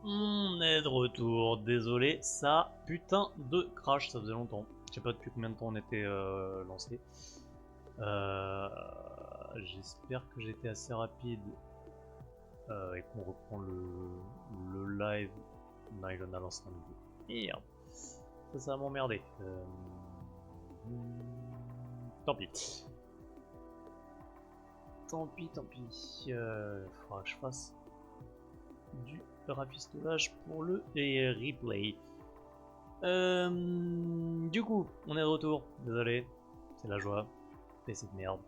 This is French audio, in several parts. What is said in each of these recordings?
On est de retour, désolé, ça putain de crash, ça faisait longtemps. Je sais pas depuis combien de temps on était lancé. J'espère que j'étais assez rapide et qu'on reprend le live. Non, il en a lancé un nouveau. Merde, ça va m'emmerder. Tant pis. Tant pis. Faudra que je fasse du rafistolage pour le replay. Du coup, on est de retour. Désolé, c'est la joie. PC de merde.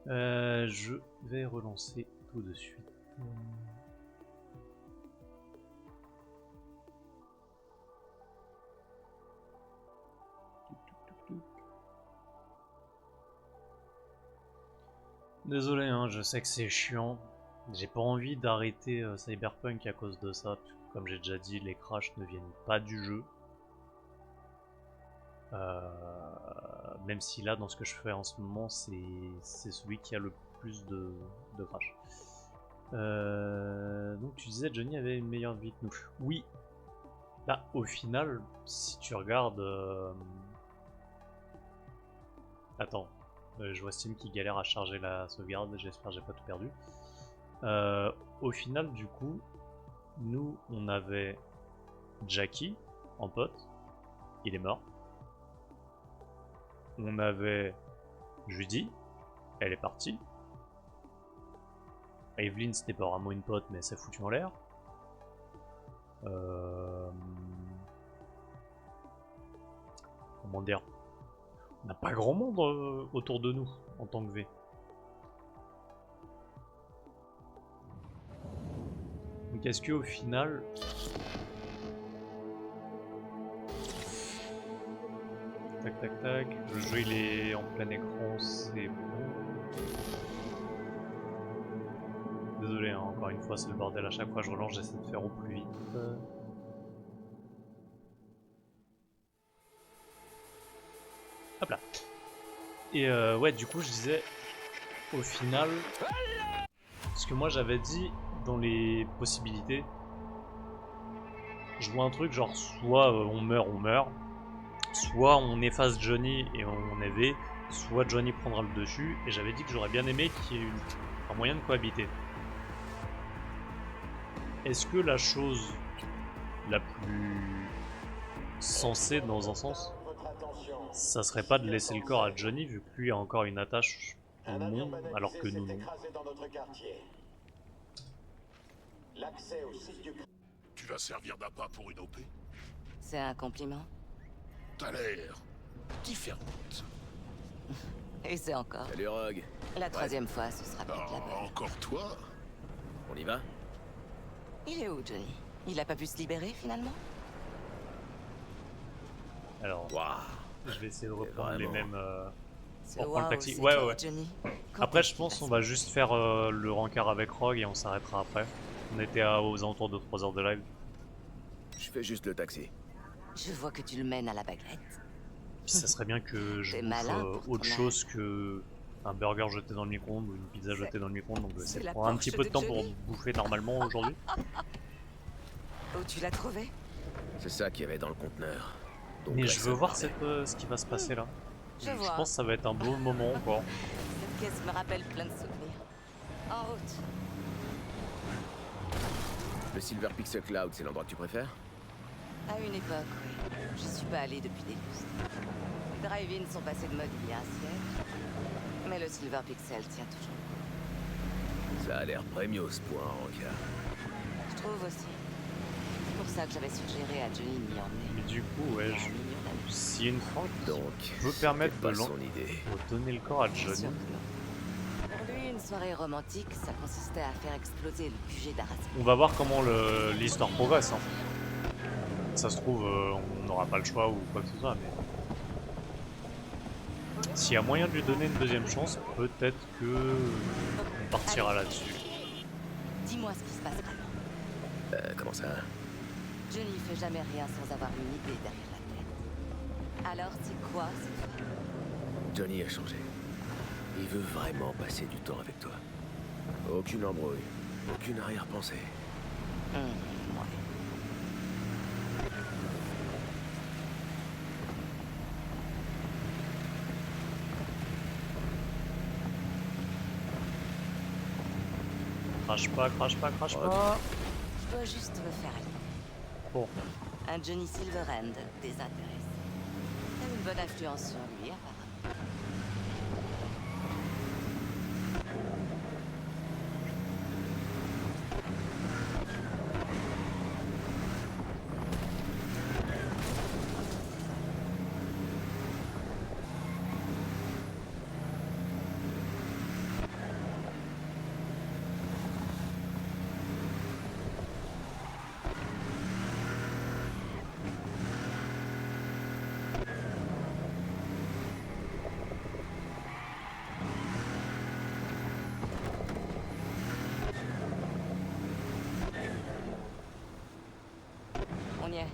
Je vais relancer tout de suite. Désolé, hein, je sais que c'est chiant. J'ai pas envie d'arrêter Cyberpunk à cause de ça. Comme j'ai déjà dit, les crashs ne viennent pas du jeu. Même si là, dans ce que je fais en ce moment, c'est celui qui a le plus de crash. Donc tu disais Johnny avait une meilleure vie que nous. Oui. Bah au final, si tu regardes... Attends, je vois Steam qui galère à charger la sauvegarde, j'espère que j'ai pas tout perdu. Au final du coup, nous on avait Jackie en pote, il est mort. On avait Judy, elle est partie. Evelyn c'était pas vraiment une pote mais ça foutu en l'air. Comment dire, on n'a pas grand monde autour de nous en tant que V. Donc est-ce qu'au final... Tac. Le jeu il est en plein écran, c'est bon. Désolé, hein, encore une fois c'est le bordel, à chaque fois je relance, j'essaie de faire au plus vite. Hop là. Et ouais, du coup je disais, au final, ce que moi j'avais dit dans les possibilités, je vois un truc genre soit on meurt, soit on efface Johnny et on est V, soit Johnny prendra le dessus, et j'avais dit que j'aurais bien aimé qu'il y ait un moyen de cohabiter. Est-ce que la chose la plus sensée dans un sens, ça serait pas de laisser le corps à Johnny vu que lui a encore une attache au monde alors que nous non? Tu vas servir d'appât pour une OP? C'est un compliment. T'as l'air différente. Et c'est encore. Salut Rogue. La troisième fois, ce sera peut-être la bonne. Encore toi? On y va? Il est où, Johnny? Il a pas pu se libérer, finalement? Alors, Waouh. je vais essayer de reprendre les mêmes... Ce pour prendre le wow, taxi. c'est Ouais. toi, Johnny. Quand Après, est-ce je qu'il pense va on se- va juste faire le rencard avec Rogue et on s'arrêtera après. On était aux alentours de 3 heures de live. Je fais juste le taxi. Je vois que tu le mènes à la baguette. Puis ça serait bien que je T'es bouffe malin pour ton autre âge. chose que un burger jeté dans le micro-ondes ou une pizza jetée dans le micro-ondes. Donc je vais essayer c'est de la prendre un petit Porsche peu de de temps pour Johnny. bouffer normalement aujourd'hui. Oh, tu l'as trouvé? C'est ça qu'il y avait dans le conteneur. Donc, Mais ouais, je ça veux voir parlait. ce qui va se passer là. Je vois. pense que ça va être un beau moment encore. Cette pièce me rappelle plein de souvenirs. En route. Le Silver Pixel Cloud, c'est l'endroit que tu préfères? À une époque, oui. Je suis pas allée depuis des lustres. Les drive-ins sont passés de mode il y a un siècle. Mais le Silver Pixel tient toujours. Ça a l'air premios pour un rencard. Je trouve aussi. C'est pour ça que j'avais suggéré à Johnny d'y emmener. Mais du coup, ouais, Il y a un million d'amis. si une fois Donc, je veux permettre c'était de pas son idée. donner le corps à Bien sûr Johnny. que non. Pour lui, une soirée romantique, ça consistait à faire exploser le QG d'Arasco. On va voir comment l'histoire progresse. Hein. Ça se trouve, on n'aura pas le choix ou quoi que ce soit, mais... S'il y a moyen de lui donner une deuxième chance, peut-être que on partira là-dessus. Dis-moi ce qui se passera. Comment ça? Johnny fait jamais rien sans avoir une idée derrière la tête. Alors, c'est quoi cette fois? Johnny a changé. Il veut vraiment passer du temps avec toi. Aucune embrouille, aucune arrière-pensée. Ouais. Crache pas, crache pas, crache Oh, pas. Je dois juste me faire lire. Bon, Un Johnny Silverhand désintéressé. T'as une bonne influence sur lui, apparemment. On y est.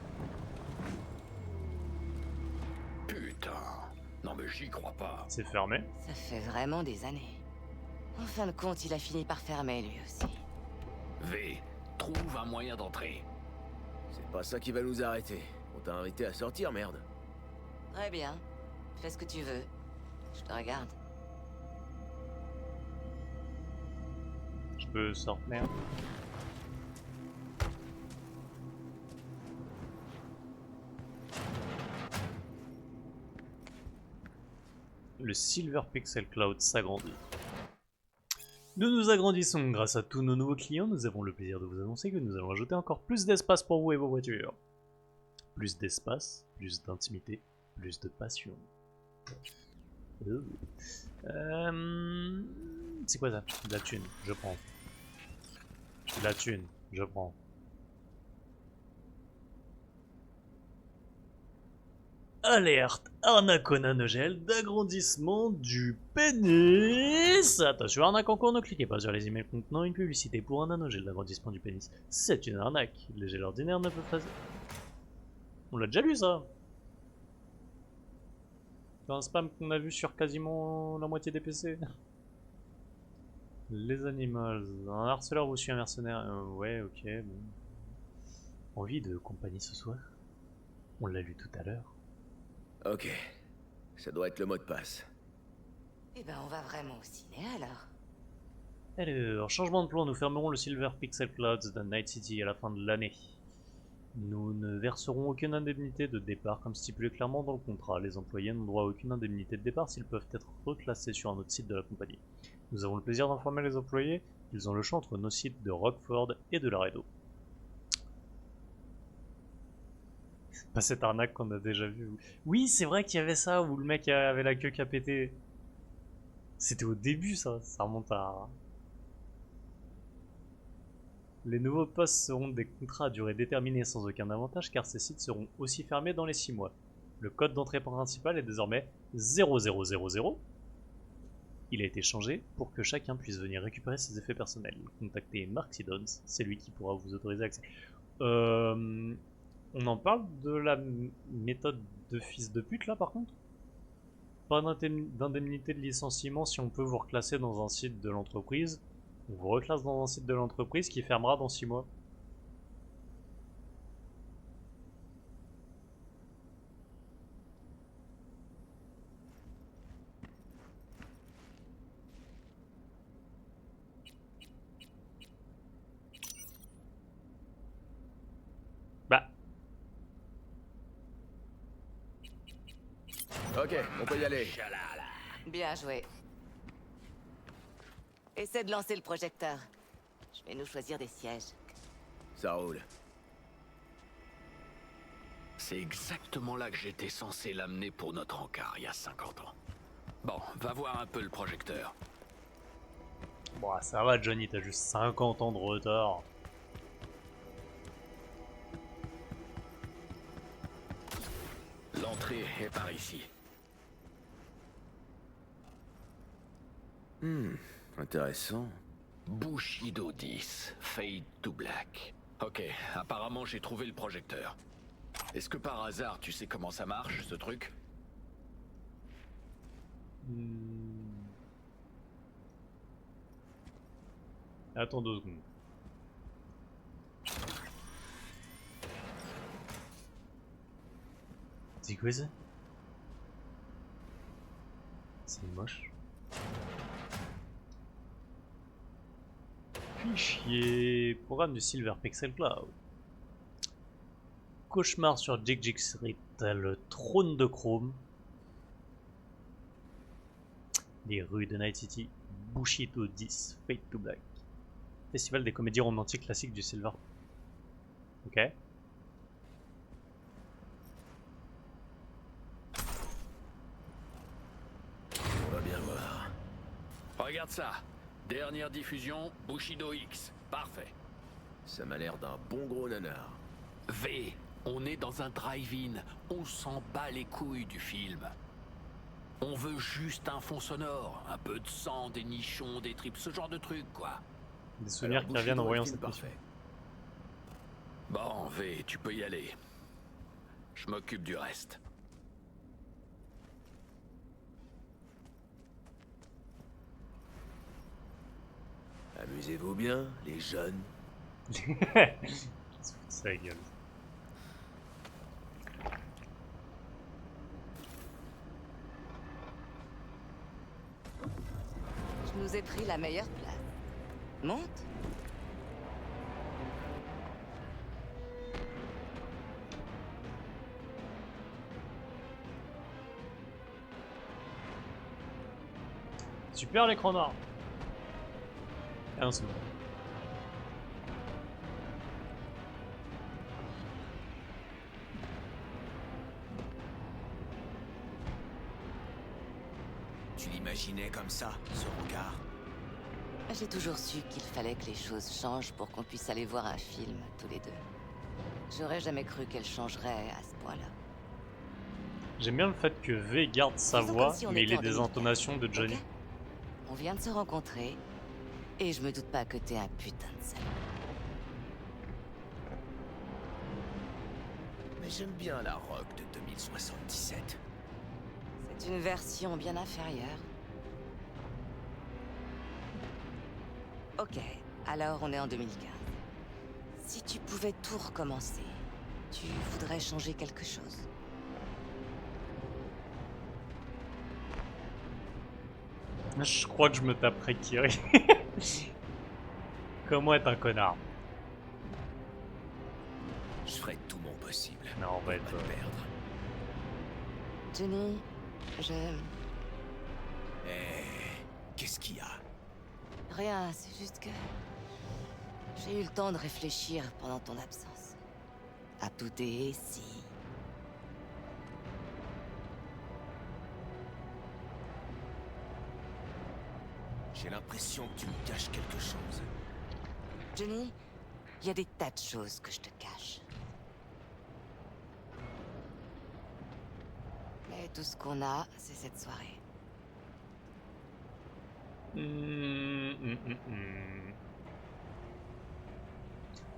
Putain. Non mais j'y crois pas. c'est fermé. Ça fait vraiment des années. En fin de compte, il a fini par fermer lui aussi. V, trouve un moyen d'entrer. c'est pas ça qui va nous arrêter. On t'a invité à sortir, merde. Très bien. Fais ce que tu veux. Je te regarde. Je peux sortir. Le Silver Pixel Cloud s'agrandit. Nous nous agrandissons grâce à tous nos nouveaux clients. Nous avons le plaisir de vous annoncer que nous allons ajouter encore plus d'espace pour vous et vos voitures. Plus d'espace, plus d'intimité, plus de passion. C'est quoi ça? De la thune, je prends. De la thune, je prends. Alerte, arnaque au nanogel d'agrandissement du pénis. Attention, arnaque en cours, ne cliquez pas sur les emails contenant une publicité pour un nanogel d'agrandissement du pénis. C'est une arnaque. Les gels ordinaires ne peuvent pas... On l'a déjà lu ça. C'est un spam qu'on a vu sur quasiment la moitié des PC. Les animaux. Un harceleur vous suit un mercenaire. Ouais, ok, bon. Envie de compagnie ce soir? On l'a lu tout à l'heure. Ok. Ça doit être le mot de passe. Eh ben, on va vraiment au ciné alors. Alors, changement de plan, nous fermerons le Silver Pixel Clouds de Night City à la fin de l'année. Nous ne verserons aucune indemnité de départ comme stipulé clairement dans le contrat. Les employés n'ont droit à aucune indemnité de départ s'ils peuvent être reclassés sur un autre site de la compagnie. Nous avons le plaisir d'informer les employés qu'ils ont le choix entre nos sites de Rockford et de Laredo. Pas cette arnaque qu'on a déjà vue. Oui, c'est vrai qu'il y avait ça où le mec avait la queue qui a pété. C'était au début ça, ça remonte à... Les nouveaux postes seront des contrats à durée déterminée sans aucun avantage car ces sites seront aussi fermés dans les 6 mois. Le code d'entrée principal est désormais 0000. Il a été changé pour que chacun puisse venir récupérer ses effets personnels. Contactez Mark Siddons, c'est lui qui pourra vous autoriser accès. On en parle de la méthode de fils de pute là par contre? Pas d'indemnité de licenciement si on peut vous reclasser dans un site de l'entreprise. On vous reclasse dans un site de l'entreprise qui fermera dans 6 mois. Bah, Ok, on peut y aller. Bien joué. Essaie de lancer le projecteur. Je vais nous choisir des sièges. Ça roule. C'est exactement là que j'étais censé l'amener pour notre encart il y a 50 ans. Bon, va voir un peu le projecteur. bon, ça va Johnny, t'as juste 50 ans de retard. L'entrée est par ici. Intéressant. Bushido 10, Fade to Black. Ok, apparemment j'ai trouvé le projecteur. Est-ce que par hasard tu sais comment ça marche, ce truc? Attends 2 secondes. C'est quoi ça? C'est moche. Fichier. Programme du Silver Pixel Cloud. Cauchemar sur Jig Street. Le trône de chrome. Les rues de Night City. Bushido 10. Fade to Black. Festival des comédies romantiques classiques du Silver. Ok. On va bien voir. Regarde ça. Dernière diffusion, Bushido X. Parfait. Ça m'a l'air d'un bon gros nanar. V, on est dans un drive-in. On s'en bat les couilles du film. On veut juste un fond sonore. Un peu de sang, des nichons, des tripes, ce genre de trucs, quoi. Des souvenirs Alors, qui reviennent en Bushido voyant est cette mission. parfait. Bon, V, tu peux y aller. Je m'occupe du reste. Amusez-vous bien, les jeunes. Il se fout de sa gueule. Je nous ai pris la meilleure place. Monte. Super l'écran noir. Ah non, c'est bon. Tu l'imaginais comme ça, ce regard? J'ai toujours su qu'il fallait que les choses changent pour qu'on puisse aller voir un film, tous les deux. J'aurais jamais cru qu'elle changerait à ce point-là. J'aime bien le fait que V garde sa Faisons voix, comme si on mais il était ait en des 2004, intonations de Johnny. ok? On vient de se rencontrer, et je me doute pas que t'es un putain de salaud. Mais j'aime bien la rock de 2077. C'est une version bien inférieure. Ok, alors on est en 2015. Si tu pouvais tout recommencer, tu voudrais changer quelque chose? Je crois que je me taperai Kiri. Comment être un connard? Je ferai tout mon possible. Non, on va être... Pour pas te perdre. Jenny, Qu'est-ce qu'il y a? Rien, c'est juste que... J'ai eu le temps de réfléchir pendant ton absence. À tout et si... J'ai l'impression que tu me caches quelque chose. Jenny, il y a des tas de choses que je te cache. Mais tout ce qu'on a, c'est cette soirée.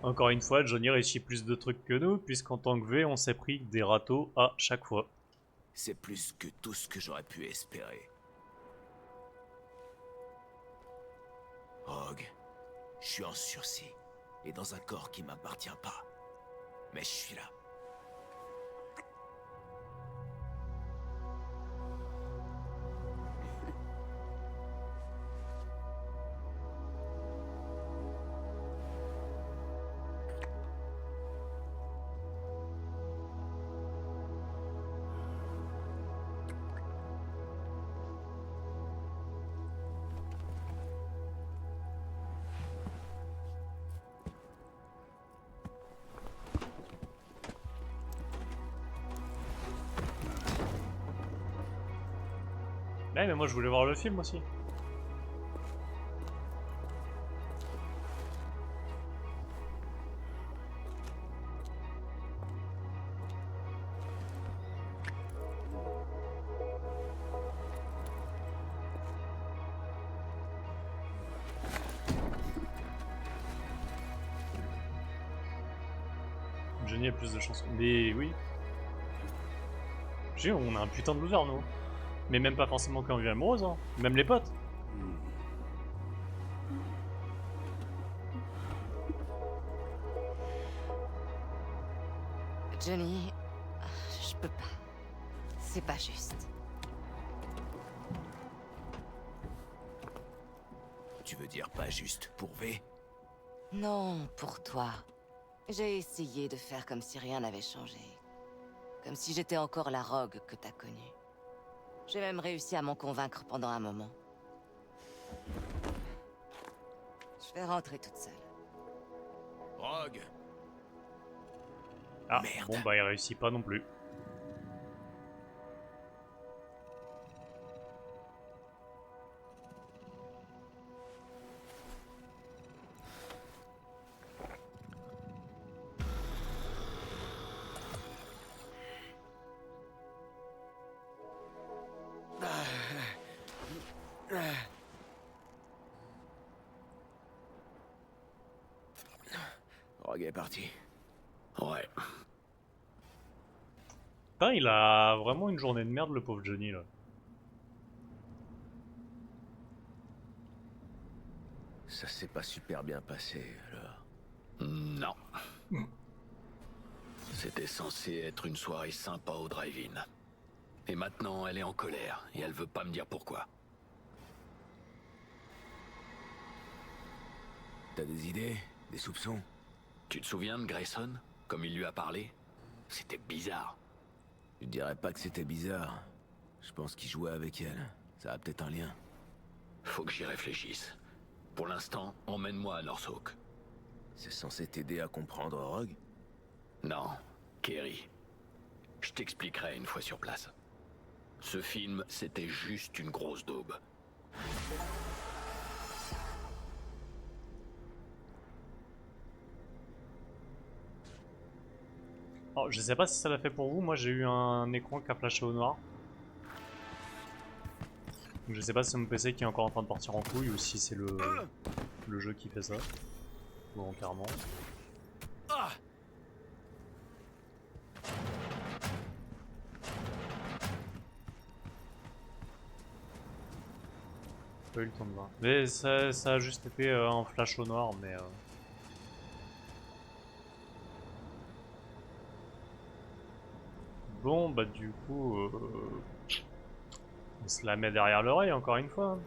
Encore une fois, Johnny réussit plus de trucs que nous, puisqu'en tant que V, on s'est pris des râteaux à chaque fois. C'est plus que tout ce que j'aurais pu espérer. Rogue, je suis en sursis et dans un corps qui m'appartient pas. Mais je suis là. Ouais, mais moi je voulais voir le film aussi. Johnny a plus de chansons. Mais oui. On a un putain de loser, nous. Mais même pas forcément qu'en vue amoureuse, hein. Même les potes. Johnny, je peux pas. C'est pas juste. Tu veux dire pas juste pour V? Non, pour toi. J'ai essayé de faire comme si rien n'avait changé. Comme si j'étais encore la Rogue que t'as connue. J'ai même réussi à m'en convaincre pendant un moment. Je vais rentrer toute seule. Rogue! Ah, Merde. bon bah il réussit pas non plus. Rogue est parti. Ouais. Putain, il a vraiment une journée de merde le pauvre Johnny là. Ça s'est pas super bien passé, alors. Non. C'était censé être une soirée sympa au drive-in. Et maintenant, elle est en colère, et elle veut pas me dire pourquoi. T'as des idées? Des soupçons? Tu te souviens de Grayson? Comme il lui a parlé? C'était bizarre. Je dirais pas que c'était bizarre. Je pense qu'il jouait avec elle. Ça a peut-être un lien. Faut que j'y réfléchisse. Pour l'instant, emmène-moi à Norfolk. C'est censé t'aider à comprendre Rogue? Non, Kerry. Je t'expliquerai une fois sur place. Ce film, c'était juste une grosse daube. Alors, je sais pas si ça l'a fait pour vous, moi j'ai eu un écran qui a flashé au noir. Donc, je sais pas si c'est mon PC qui est encore en train de partir en couille ou si c'est le jeu qui fait ça. Volontairement. Pas eu le temps de voir. Mais ça a juste été un flash au noir, mais... Bon, bah du coup... on se la met derrière l'oreille encore une fois.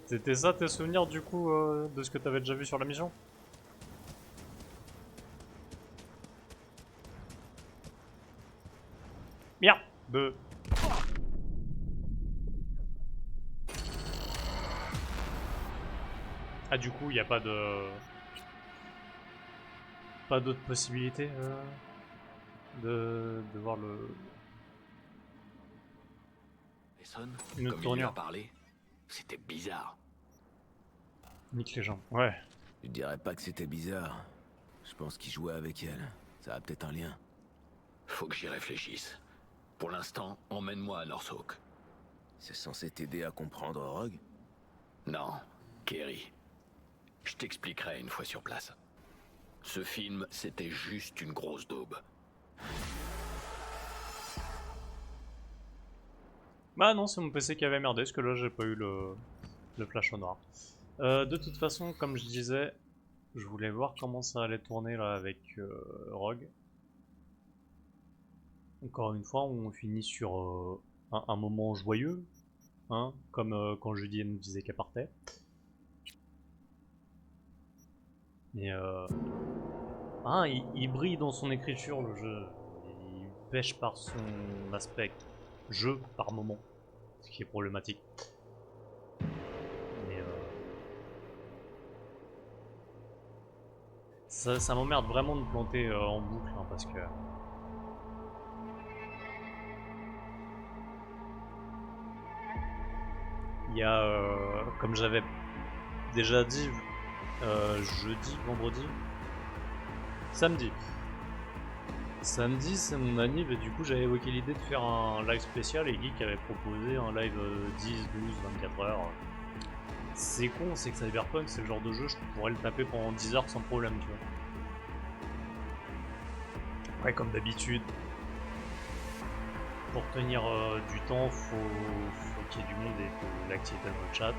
C'était ça tes souvenirs du coup de ce que t'avais déjà vu sur la mission? Merde! Ah du coup il n'y a pas de... Pas d'autre possibilité de voir le... Grayson, Une autre comme il lui a tournure. parlé, c'était bizarre. Nique les gens. Ouais. Je dirais pas que c'était bizarre. Je pense qu'il jouait avec elle. Ça a peut-être un lien. Faut que j'y réfléchisse. Pour l'instant, emmène-moi à Norfolk. C'est censé t'aider à comprendre Rogue? Non, Kerry. Je t'expliquerai une fois sur place. Ce film, c'était juste une grosse daube. Bah non, c'est mon PC qui avait merdé, parce que là j'ai pas eu le flash au noir. De toute façon, comme je disais, je voulais voir comment ça allait tourner là avec Rogue. Encore une fois, on finit sur un moment joyeux, hein, comme quand Judy nous disait qu'elle partait. Mais hein, il brille dans son écriture le jeu, il pêche par son aspect jeu par moment, ce qui est problématique. Mais ça m'emmerde vraiment de planter en boucle hein, parce que il y a, comme j'avais déjà dit, jeudi, vendredi, samedi. Samedi, c'est mon anniv et du coup j'avais évoqué l'idée de faire un live spécial et Geek avait proposé un live 10, 12, 24 heures. C'est con, c'est que Cyberpunk c'est le genre de jeu, je pourrais le taper pendant 10 heures sans problème, tu vois. Ouais, comme d'habitude, pour tenir du temps, faut qu'il y ait du monde et de l'activité dans le chat.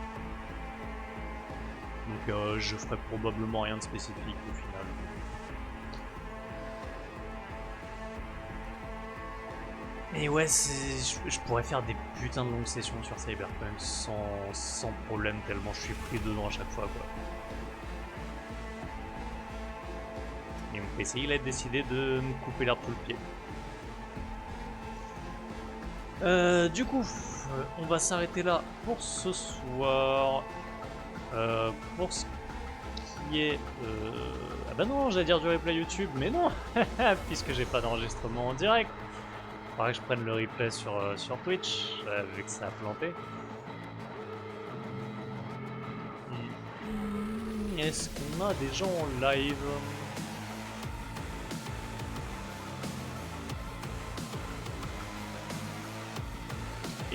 Donc je ferai probablement rien de spécifique au final. Mais ouais, je pourrais faire des putains de longues sessions sur Cyberpunk sans problème, tellement je suis pris dedans à chaque fois, quoi. Et mon PC, il a décidé de me couper l'herbe sous le pied. Du coup, on va s'arrêter là pour ce soir. Pour ce qui est... Ah bah non, j'allais dire du replay YouTube, mais non puisque j'ai pas d'enregistrement en direct. Faudrait que je prenne le replay sur Twitch, vu que ça a planté. Est-ce qu'on a des gens en live?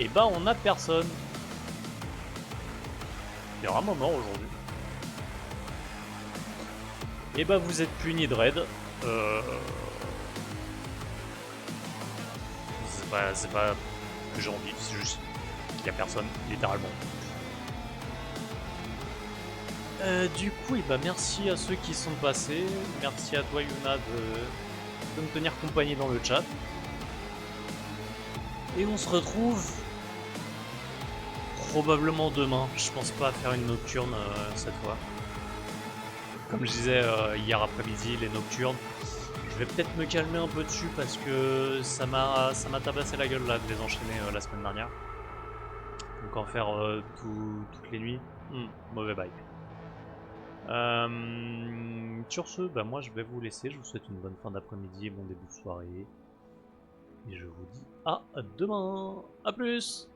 Et bah on a personne. Il y aura un moment aujourd'hui. Et bah vous êtes punis de raid. C'est pas que j'ai envie, c'est juste qu'il y a personne, littéralement. Du coup, et bah merci à ceux qui sont passés. Merci à toi Yuna de me tenir compagnie dans le chat. Et on se retrouve probablement demain. Je pense pas faire une nocturne cette fois. Comme je disais hier après-midi, les nocturnes, je vais peut-être me calmer un peu dessus parce que ça m'a tabassé la gueule là de les enchaîner la semaine dernière. Donc en faire toutes les nuits, mauvais bail. Sur ce, bah moi je vais vous laisser. Je vous souhaite une bonne fin d'après-midi et bon début de soirée. Et je vous dis à demain. A plus.